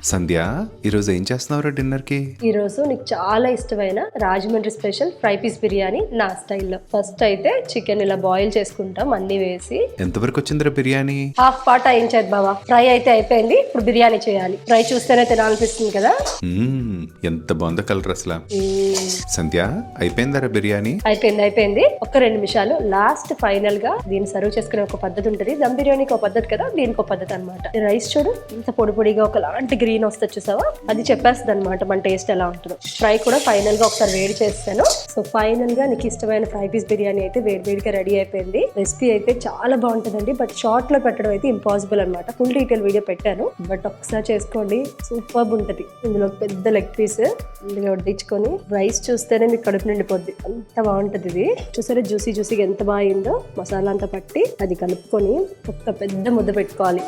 సంధ్య, ఈరోజు ఏం చేస్తున్నావురా డిన్నర్ కి? ఈ రోజు నీకు చాలా ఇష్టమైన Rajahmundry special fry piece biryani నా స్టైల్లో. ఫస్ట్ అయితే చికెన్ ఇలా బాయిల్ చేసుకుంటాం అన్ని వేసి. ఎంతవరకు వచ్చిందిరా బిర్యానీ? హాఫ్ పార్ట్ అయించేది బావా. ఫ్రై అయితే అయిపోయింది, ఇప్పుడు బిర్యానీ చేయాలి. ఫ్రై చూస్తేనే తినాలనిపిస్తుంది కదా. ఎంత బాగుందో కలర్ అసలు. సంధ్య, అయిపోయిందరా బిర్యానీ? అయిపోయింది. ఒక్క 2 నిమిషాలు. లాస్ట్ ఫైనల్ గా దీన్ని సర్వ్ చేసుకునే ఒక పద్ధతి ఉంటుంది. దమ్ బిర్యానీకి ఒక పద్ధతి కదా, దీనికి ఒక పద్ధతి అనమాట. రైస్ చూడు ఇంత పొడి పొడిగా ఒకలాంటి గ్రీన్ వస్తుంది చూసావా, అది చెప్పేస్తుంది అనమాట మన టేస్ట్ ఎలా ఉంటుందో. ఫ్రై కూడా ఫైనల్ గా ఒకసారి వేడి చేస్తాను. సో ఫైనల్ గా నీకు ఇష్టమైన ఫ్రై పీస్ బిర్యానీ అయితే వేడిగా రెడీ అయిపోయింది. రెసిపీ అయితే చాలా బాగుంటుందండి, బట్ షార్ట్ లో పెట్టడం అయితే ఇంపాసిబుల్ అనమాట. ఫుల్ డీటెయిల్ వీడియో పెట్టాను, బట్ ఒకసారి చేసుకోండి, సూపర్ ఉంటుంది. ఇందులో పెద్ద లెగ్ పీస్ ఇందులో వడ్డించుకొని రైస్ చూస్తేనే మీకు కడుపు నిండిపోద్ది, అంత బాగుంటుంది. ఇది చూసారా జ్యూసీగా ఎంత బాగుందో, మసాలా అంతా పట్టి అది కలుపుకొని ఒక పెద్ద ముద్ద పెట్టుకోవాలి.